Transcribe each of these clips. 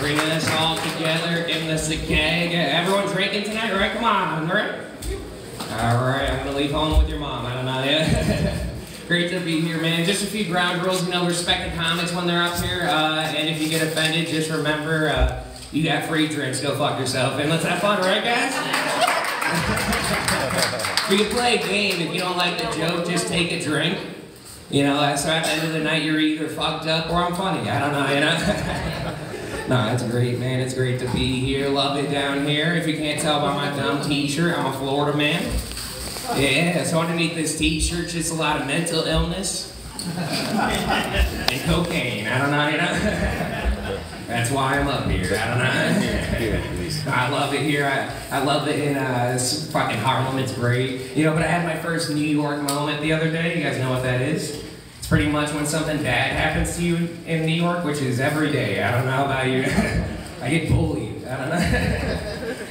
Bringing us all together, giving us a keg. Everyone drinking tonight, right? Come on, right? All right, I'm gonna leave home with your mom. I don't know. Yeah. Great to be here, man. Just a few ground rules. You know, respect the comics when they're up here. And if you get offended, just remember you got free drinks. Go fuck yourself. And let's have fun, right, guys? We can play a game. If you don't like the joke, just take a drink. You know, so at the end of the night, you're either fucked up or I'm funny. I don't know, you know? No, it's great, man. It's great to be here. Love it down here. If you can't tell by my dumb t-shirt, I'm a Florida man. Yeah, so underneath this t-shirt, just a lot of mental illness and cocaine. I don't know, you know? That's why I'm up here. I don't know. I love it here. I love it in fucking Harlem. It's great. You know, but I had my first New York moment the other day. You guys know what that is? It's pretty much when something bad happens to you in New York, which is every day. I don't know about you. I get bullied. I don't know.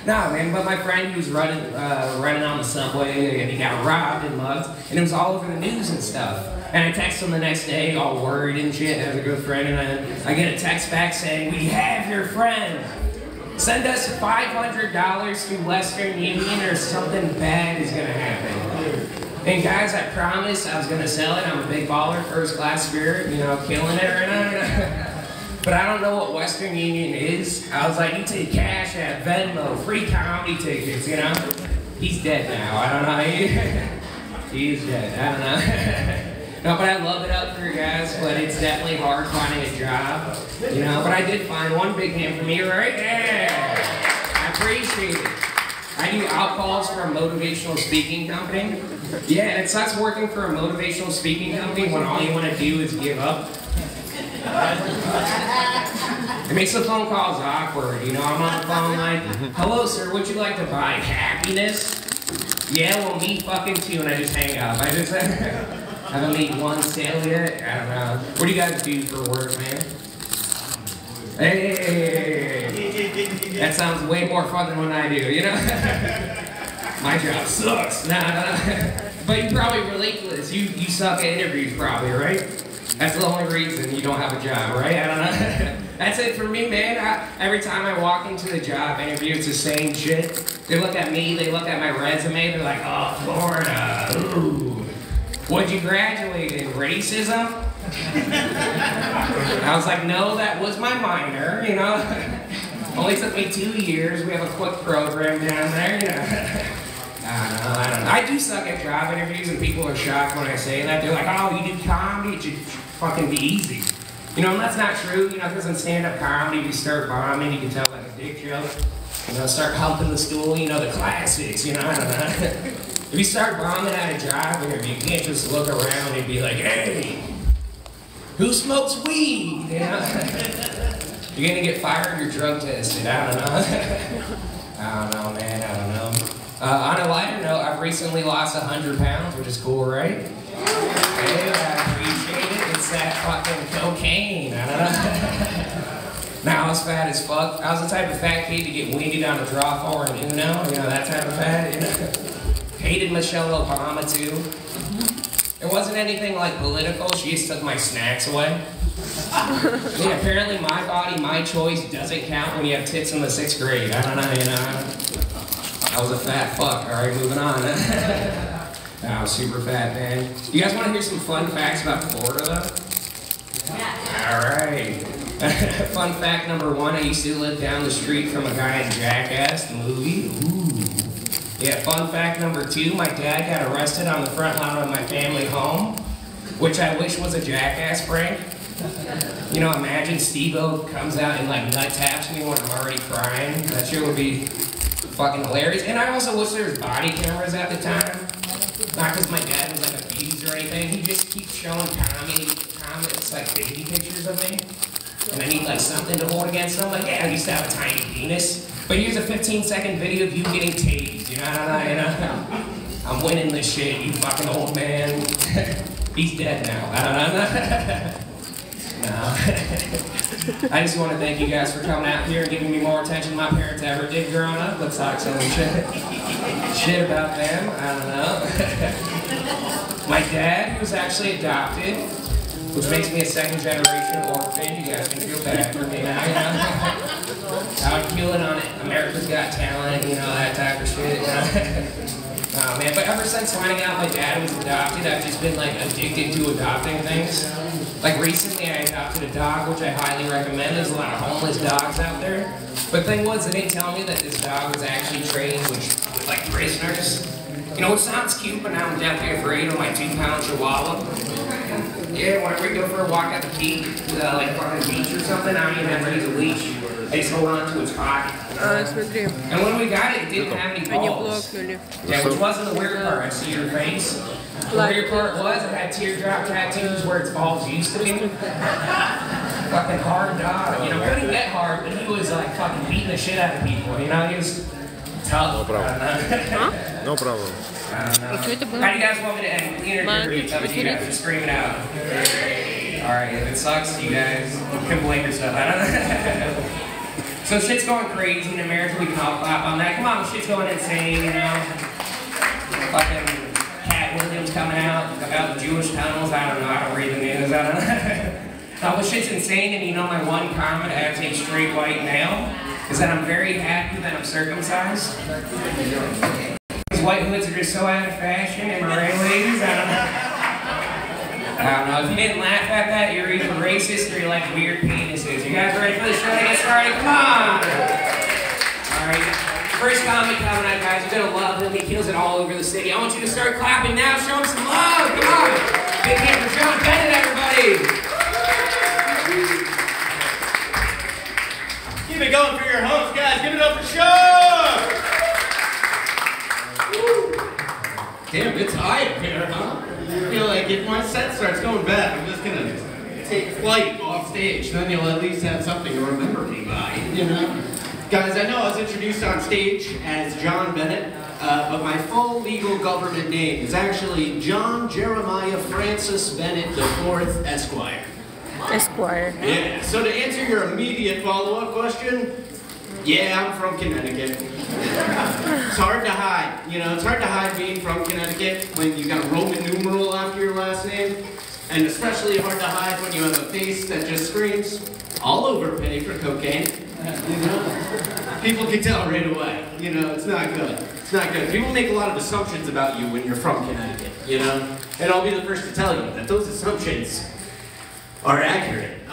No, man, but my friend, he was running on the subway, and he got robbed and mugged, and it was all over the news and stuff. And I text him the next day, all worried and shit, as a good friend, and I get a text back saying, "We have your friend. Send us $500 to Western Union or something bad is gonna happen." And guys, I promised I was gonna sell it. I'm a big baller, first class spirit, you know, killing it right now. But I don't know what Western Union is. I was like, you take cash at Venmo, free comedy tickets, you know? He's dead now, I don't know. He's dead, I don't know. No, but I love it up here, guys, but it's definitely hard finding a job, you know? But I did find one big hand for me right there. I appreciate it. I do outcalls for a motivational speaking company. Yeah, and it sucks working for a motivational speaking company when all you want to do is give up. It makes the phone calls awkward, you know, I'm on the phone like, "Hello sir, would you like to buy happiness?" "Yeah, well me fucking too," and I just hang up. I just haven't made one sale yet. I don't know. What do you guys do for work, man? Hey, that sounds way more fun than what I do, you know? My job sucks. Nah. But you probably relate to this. You suck at interviews probably, right? That's the only reason you don't have a job, right? I don't know. That's it for me, man. Every time I walk into the job interview, it's the same shit. They look at me, they look at my resume, they're like, "Oh, Florida, ooh. What'd you graduate in, racism?" I was like, "No, that was my minor, you know? Only took me 2 years. We have a quick program down there, you know?" I don't know. I do suck at job interviews, and people are shocked when I say that. They're like, "Oh, you do comedy? It should fucking be easy." You know, and that's not true. You know, because in stand-up comedy, if you start bombing, you can tell like a dick joke. You know, start humping the stool, you know, the classics, you know, I don't know. If you start bombing at a job interview, you can't just look around and be like, "Hey, who smokes weed?" You know? You're gonna get fired, you're drug tested, I don't know. I don't know, man, I don't know. On a lighter note, I've recently lost 100 pounds, which is cool, right? Hey, I appreciate it. It's that fucking cocaine, I don't know. Now I was fat as fuck. I was the type of fat kid to get winded on a draw four and Uno, you know, that type of fat, you know. Hated Michelle Obama, too. It wasn't anything like political, she just took my snacks away. Yeah, apparently my body, my choice doesn't count when you have tits in the 6th grade. I don't know, you know. I was a fat fuck. Alright, moving on. I was super fat, man. You guys want to hear some fun facts about Florida, though? Yeah. Alright. Fun fact number 1, I used to live down the street from a guy in Jackass, the movie. Ooh. Yeah, fun fact number 2, my dad got arrested on the front lawn of my family home, which I wish was a Jackass prank. You know, imagine Steve-O comes out and like nut taps me when I'm already crying. That shit would be fucking hilarious. And I also wish there was body cameras at the time. Not because my dad was like abused or anything. He just keeps showing comments like baby pictures of me. And I need like something to hold against him. Like, yeah, I used to have a tiny penis. But here's a 15-second video of you getting tased. You know? I'm winning this shit, you fucking old man. He's dead now. I don't know. No. I just want to thank you guys for coming out here and giving me more attention than my parents ever did growing up. Let's talk some shit about them. I don't know. My dad, he was actually adopted, which makes me a 2nd-generation orphan. You guys can feel bad for me now, you know? got talent, you know, that type of shit. Oh man, but ever since finding out my dad was adopted, I've just been like addicted to adopting things. Like recently I adopted a dog, which I highly recommend. There's a lot of homeless dogs out there. But the thing was, they didn't tell me that this dog was actually trained with like prisoners. You know, it sounds cute, but now I'm definitely afraid of my 2-pound chihuahua. Yeah, whenever we go for a walk at the beach, like on the beach or something, I don't even have to use a leash. I just hold on to its pocket. And when we got it, it didn't have any balls. Yeah, which wasn't the weird part. I see your face. The weird part was it had teardrop tattoos where its balls used to be. Fucking hard dog. You know, couldn't get hard, but he was like fucking beating the shit out of people. You know, he was tough. No problem. No problem. How do you guys want me to end the interview? It's up to you guys to scream it out. Alright, if it sucks, you guys can blame yourself. I don't know. So shit's going crazy in America, we can all clap on that. Come on, shit's going insane, you know. Fucking Cat Williams coming out about the Jewish tunnels. I don't know, I don't read the news, I don't know. No, but shit's insane, and you know my one comment as a straight white male is that I'm very happy that I'm circumcised. White hoods are just so out of fashion, am I right, ladies? I don't know. If you didn't laugh at that, you're either racist or you like weird penises. You guys ready for the show to get started? Come on! Alright, first comic coming up, guys. You're gonna love him. He kills it all over the city. I want you to start clapping now. Show him some love. Come on! Big hand for John Bennett, everybody! Keep it going for your host, guys. Give it up for Sean! Damn, it's high up here, huh? I feel like if my set starts going bad, I'm just gonna take flight off stage. Then you'll at least have something to remember me by, you know? Guys, I know I was introduced on stage as John Bennett, but my full legal government name is actually John Jeremiah Francis Bennett IV, Esquire. Esquire. Yeah, so to answer your immediate follow-up question, yeah, I'm from Connecticut. It's hard to hide, you know, it's hard to hide being from Connecticut when you got a Roman numeral after your last name, and especially hard to hide when you have a face that just screams, all over pay for cocaine, you know? People can tell right away, you know, it's not good. It's not good. People make a lot of assumptions about you when you're from Connecticut, you know? And I'll be the first to tell you that those assumptions are accurate.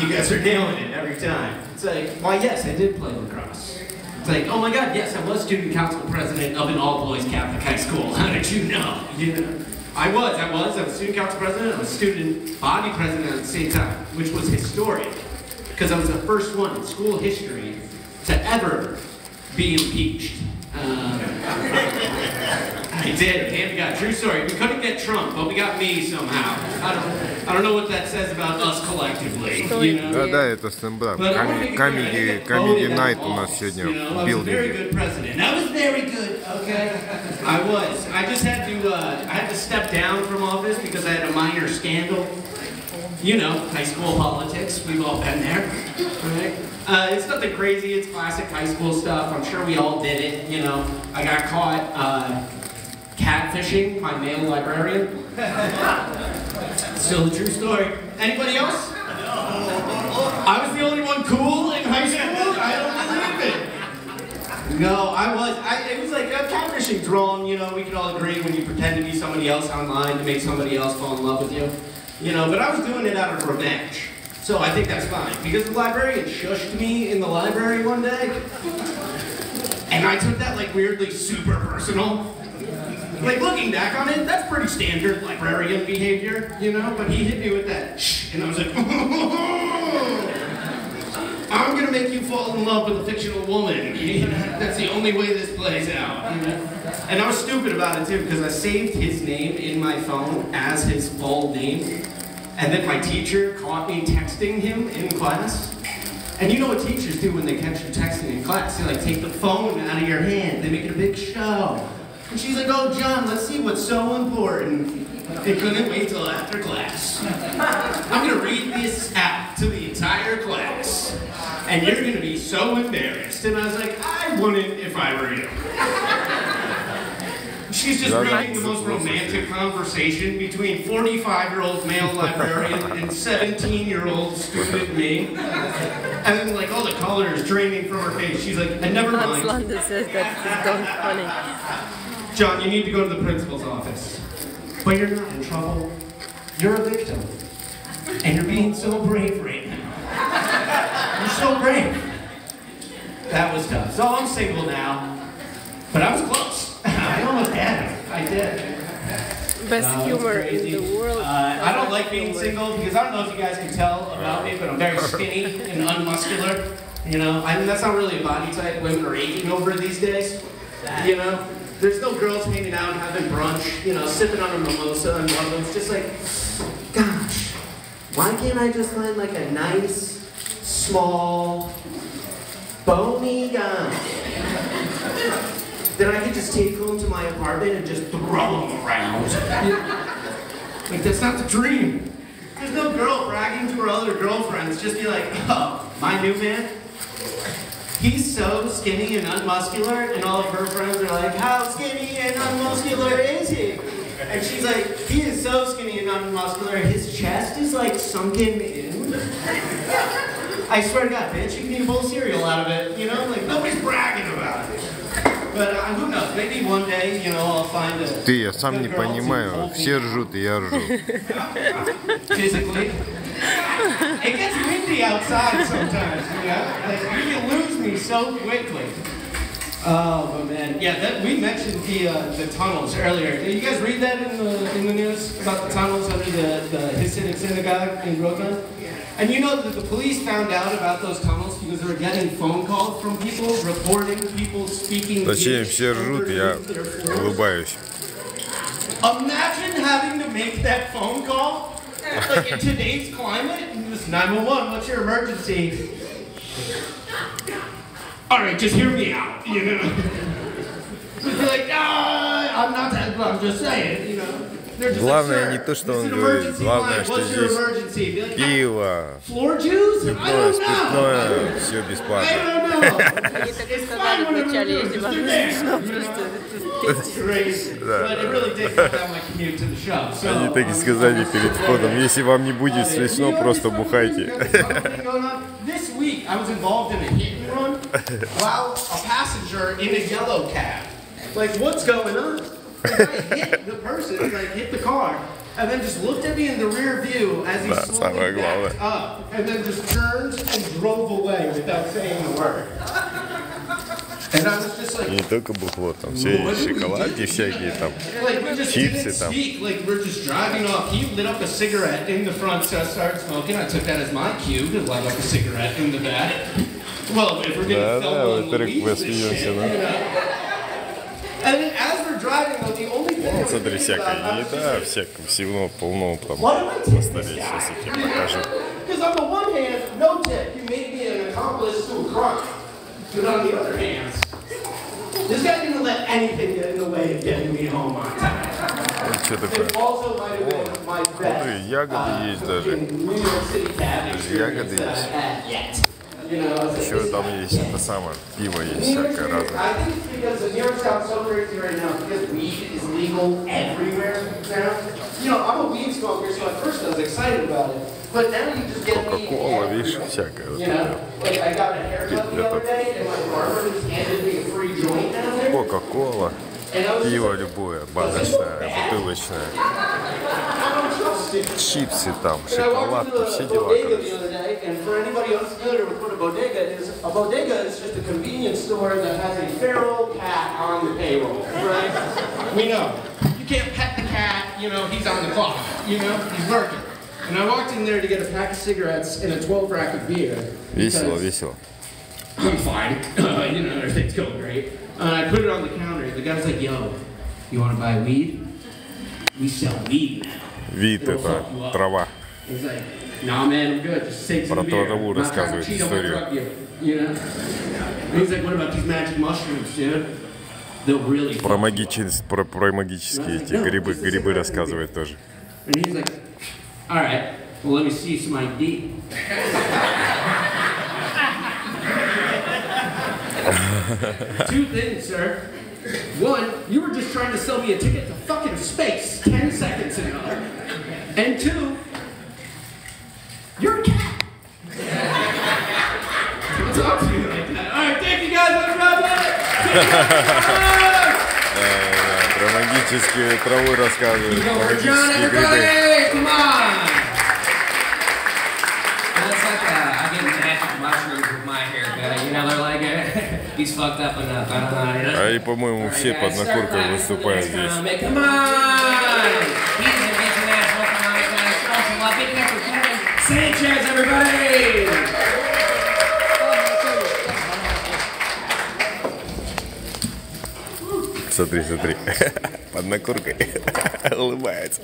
You guys are nailing it every time. It's like, why yes, I did play lacrosse. It's like, oh my god, yes, I was student council president of an all-boys Catholic high school. How did you know? You know? I was student council president, I was student body president at the same time, which was historic, because I was the first one in school history to ever be impeached. I did, hand to God, true story. We couldn't get Trump, but we got me somehow. I don't know what that says about us collectively, you know? Да, это стендап. Comedy Night у нас сегодня в билдинге. Very good president. I was very good, okay? I was. I just had to step down from office because I had a minor scandal. You know, high school politics. We've all been there, right? It's nothing crazy. It's classic high school stuff. I'm sure we all did it. You know, I got caught catfishing my male librarian. Still a true story. Anybody else? I was the only one cool in high school? I don't believe it. No, I was. It was like catfishing's wrong. You know, we could all agree when you pretend to be somebody else online to make somebody else fall in love with you. You know, but I was doing it out of revenge. So I think that's fine. Because the librarian shushed me in the library one day. And I took that like weirdly super personal. Like looking back on it, that's pretty standard librarian behavior, you know? But he hit me with that shh, and I was like, I'm gonna make you fall in love with a fictional woman. You know? That's the only way this plays out. You know? And I was stupid about it too, because I saved his name in my phone as his full name. And then my teacher caught me texting him in class. And you know what teachers do when they catch you texting in class? They like take the phone out of your hand, they make it a big show. And she's like, oh John, let's see what's so important. They couldn't wait till after class. I'm gonna read this out to the entire class. And you're gonna be so embarrassed. And I was like, I wouldn't if I were you. She's just reading the most romantic conversation between 45-year-old male librarian and 17-year-old student me. And then like all the color is draining from her face. She's like, and never mind. Hans says that is not funny. John, you need to go to the principal's office. But you're not in trouble. You're a victim. And you're being so brave right now. You're so brave. That was tough. So I'm single now. But I was close. I almost had him. I did. Best humor in the world. I don't like being single because I don't know if you guys can tell about me, but I'm very skinny and unmuscular. You know, I mean, that's not really a body type women are aching over these days. You know, there's no girls hanging out having brunch, you know, sipping on a mimosa and one of them's just like, gosh, why can't I just find like a nice, small, bony guy that I could just take home to my apartment and just throw him around? Like, that's not the dream. There's no girl bragging to her other girlfriends, just be like, oh, my new man, he's so skinny and unmuscular, and all of her friends are like, how skinny and unmuscular is he? And she's like, he is so skinny and unmuscular, his chest is like sunken in. I swear to God, bitch, you can eat a bowl of cereal out of it, you know? Like, nobody's bragging about it. But who knows, maybe one day, you know, I'll find a... Ты, я сам не понимаю, все ржут, и я ржу. Physically. It gets windy outside sometimes, you know? Like, you can lose me so quickly. Oh, but man, yeah, we mentioned the tunnels earlier. Did you guys read that in the news about the tunnels under the Hasidic synagogue in Brooklyn? And you know that the police found out about those tunnels because they were getting phone calls from people reporting people speaking. Зачем все ржут, я улыбаюсь. Imagine having to make that phone call. Like in today's climate, this 911, what's your emergency? All right, just hear me out, you know. Just be like, I'm not that, I'm just saying, you know. Главное не то, что он говорит, главное, что здесь пиво, спиртное, все бесплатно. Они так и сказали вначале, если вам не смешно, просто Они так и сказали перед входом, если вам не будет смешно, просто бухайте. This week I was involved in a hit and run while a passenger in a yellow cab. Like, what's going on? Like, I hit the person, like hit the car, and then just looked at me in the rear view as he slowly backed up, and then just turned and drove away without saying a word. And I was just like, не только бухло, там все есть шоколадки всякие, там чипсы там. Like, we're just driving off. He lit up a cigarette in the front, so I started smoking. I took that as my cue to light up a cigarette in the back. Well, if we're gonna film Louise this shit, you know. And then as we're driving, though, the only thing Вот смотри, всякая еда, всякого всего полно там на столе, сейчас я тебе покажу. Because on the one hand, no tip, you may be an accomplice to a crime. But on the other hand, this guy didn't let anything get in the way of getting me home on time. Что такое? О, смотри, ягоды есть даже. Даже ягоды есть. Еще там есть это самое, пиво есть всякое разное. Кока-кола, видишь, всякое. Вот Кока-кола, пиво любое, баночное, бутылочное. Чипсы там, шоколадки, все дела, короче. And for anybody unfamiliar with what a bodega is just a convenience store that has a feral cat on the payroll, right? We know. You can't pet the cat, you know, he's on the clock, you know, he's working. And I walked in there to get a pack of cigarettes and a 12-rack of beer. Весело, весело. I'm fine, you know, everything's going great. And I put it on the counter, the guy's like, yo, you want to buy weed? We sell weed now. Вид это трава. He's like, nah, man, I'm good. Just take some beer. Траву рассказывает историю. You know? And he's like, what about these magic mushrooms, dude? They'll really. Про магические эти грибы рассказывает тоже. And he's like, all right, well, let me see some ID. Two things, sir. One, you were just trying to sell me a ticket to fucking space 10 seconds ago. And two, you're a cat. Don't talk to you like that. Alright, thank you guys, let's wrap it. Романтические травы рассказывают, романтические грибы. Come on! That's like I get magic mushrooms with my haircut. You know, they're like, he's fucked up enough. I don't know. You know? А и, по-моему, все под накуркой выступают здесь. Come on! He's an international comic. Also, big neck for Kevin Sanchez, everybody! Смотри, смотри. Под накуркой. Улыбается.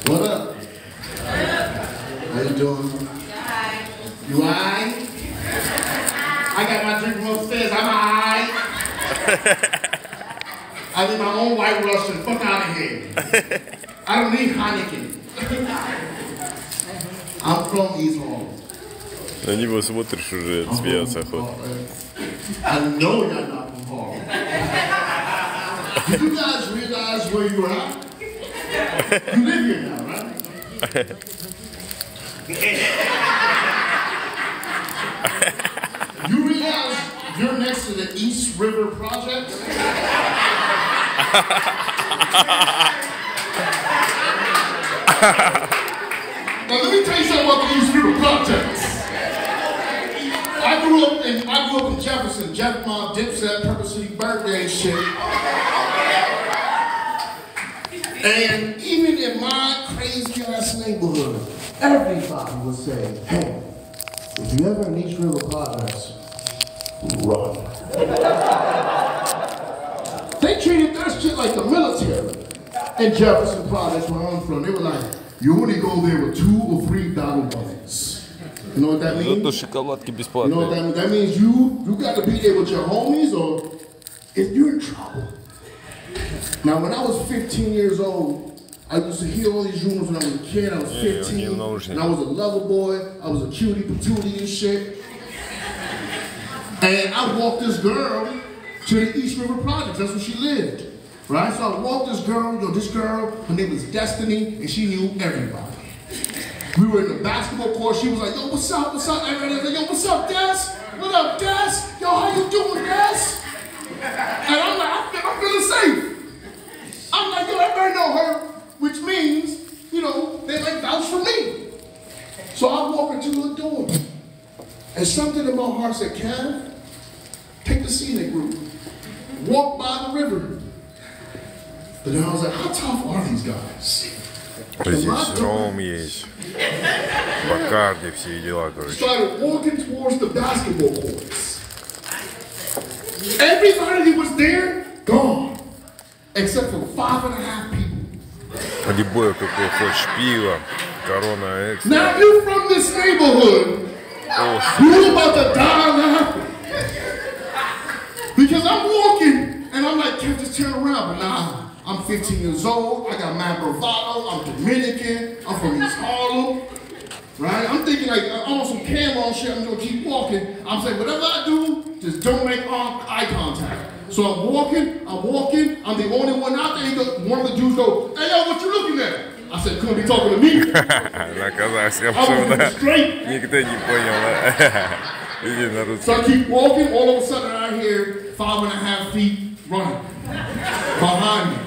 What up? How you doing? You alright? I got my drink from upstairs. I'm alright. I need my own White Russian. Fuck out of here. I don't need Heineken. I'm from East Hall. На него смотришь уже, смеяться охота. I know you're not from Harlem. Did you guys realize where you're at? You live here now, right? You realize you're next to the East River Project? Now let me tell you something about the East River Project. I grew up in Jefferson, Jeff Mob, Dipset, Purple City Birthday and shit. And even in my crazy ass neighborhood, everybody would say, hey, if you ever in East River Projects, run. They treated that shit like the military in Jefferson Projects where I'm from. They were like, you only go there with $2 or $3 bunnies. You know what that means? Зато шоколадки You know бесплатные. what that means? That means you got to be there with your homies or if you're in trouble. Now, when I was 15 years old, I used to hear all these rumors when I was a kid. I was 15, and I was a lover boy. I was a cutie patootie and shit. And I walked this girl to the East River Projects. That's where she lived, right? So I walked this girl. Her name was Destiny, and she knew everybody. We were in the basketball court. She was like, yo, what's up, what's up? Everybody was like, yo, what's up, Des? What up, Des? Yo, how you doing, Des? And I'm like, I'm feeling safe. I'm like, yo, everybody know her, which means, you know, they like vouch for me. So I walk into her door, and something in my heart said, Kev, take the scenic route, walk by the river. But then I was like, how tough are these guys? Здесь ром есть. Бакарди, все дела, короче. Started walking towards the basketball courts. Everybody that was there, gone. Except for 5.5 people. Любое какое хочешь, пиво, корона экстра. Now you from this neighborhood, you about to die laughing. Because I'm walking, and I'm like, can't just turn around, but nah. I'm 15 years old, I got mad bravado, I'm Dominican, I'm from East Harlem, right? I'm thinking like, I want some camo shit, I'm gonna keep walking. I'm saying, whatever I do, just don't make eye contact. So I'm walking, I'm the only one out there. One of the dudes go, hey yo, what you looking at? I said, couldn't be talking to me. На казахском шоу, да? Никто не понял, да? Иди на русский. So I keep walking, all of a sudden I hear 5.5 feet running behind me.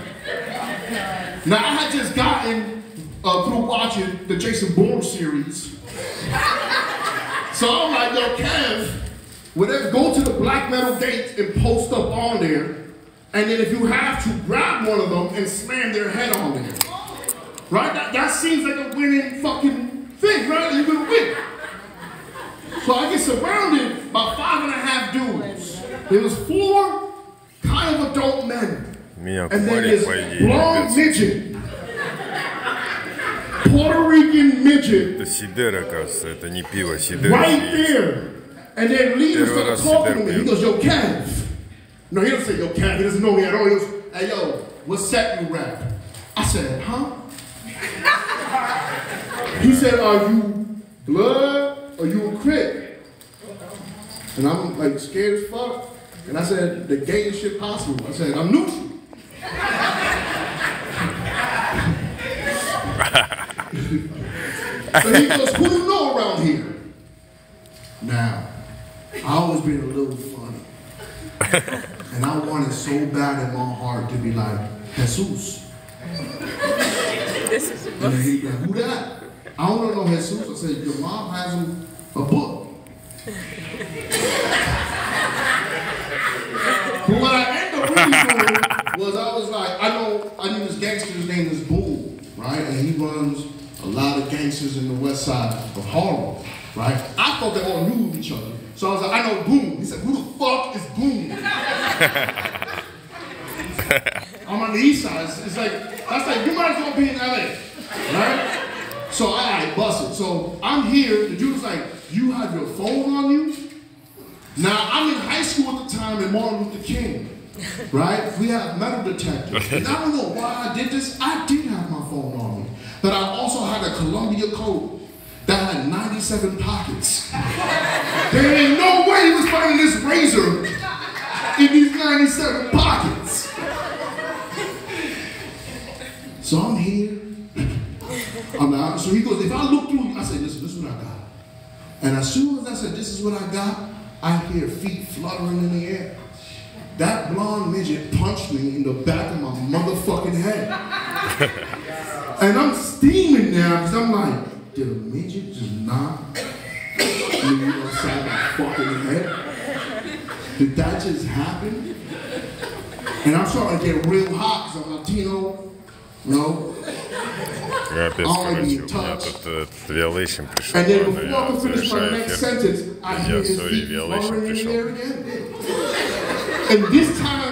Now I had just gotten through watching the Jason Bourne series. So I'm like, yo, Kev, go to the black metal gates and post up on there. And then if you have to, grab one of them and slam their head on there. Right? That seems like a winning fucking thing, right? You're gonna win. So I get surrounded by 5.5 dudes. There was 4 kind of adult men. Меня And then купали, this по идее, blonde ребят. midget, Puerto Rican midget, Это сидер, оказывается, это не пиво, сидер. right there. And then Lee was Первый started раз talking to сидер me. He пью. goes, yo, Kev. No, he doesn't say, yo, Kev. He doesn't know me at all. He goes, hey, yo, what set you rap? I said, huh? He said, are you blood or you a Crip? And I'm like scared as fuck. And I said, the gayest shit possible. I said, I'm neutral. So he goes, who do you know around here? Now, I always been a little funny. And I wanted so bad in my heart to be like, Jesus. This is And then he'd be like, who that? I don't know Jesus. I said, your mom has a book. But what I ended up really doing was I was like, I knew this gangster's name is Boom, right? And he runs a lot of gangsters in the west side of Harlem, right? I thought they all knew each other. So I was like, I know Boom. He said, who the fuck is Boom? I'm on the east side. It's like, that's like, you might as well be in LA, right? So I busted. So I'm here. The dude was like, you have your phone on you? Now, I'm in high school at the time in Martin Luther King, right? We have metal detectors. And I don't know why I did this. I did have my phone on me. But I also had a Columbia coat that had 97 pockets. There ain't no way he was finding this razor in these 97 pockets. So I'm here. I'm out. So he goes, if I look through, I said, listen, this is what I got. And as soon as I said, this is what I got, I hear feet fluttering in the air. That blonde midget punched me in the back of my motherfucking head. And I'm steaming now because I'm like, did a midget just knock me upside my fucking head? Did that just happen? And I'm starting to get real hot because I'm Latino, you know? Капец, короче, у меня тут Violation пришел. And then before I could finish my next sentence, I hear his feet fluttering in the air again. And this time I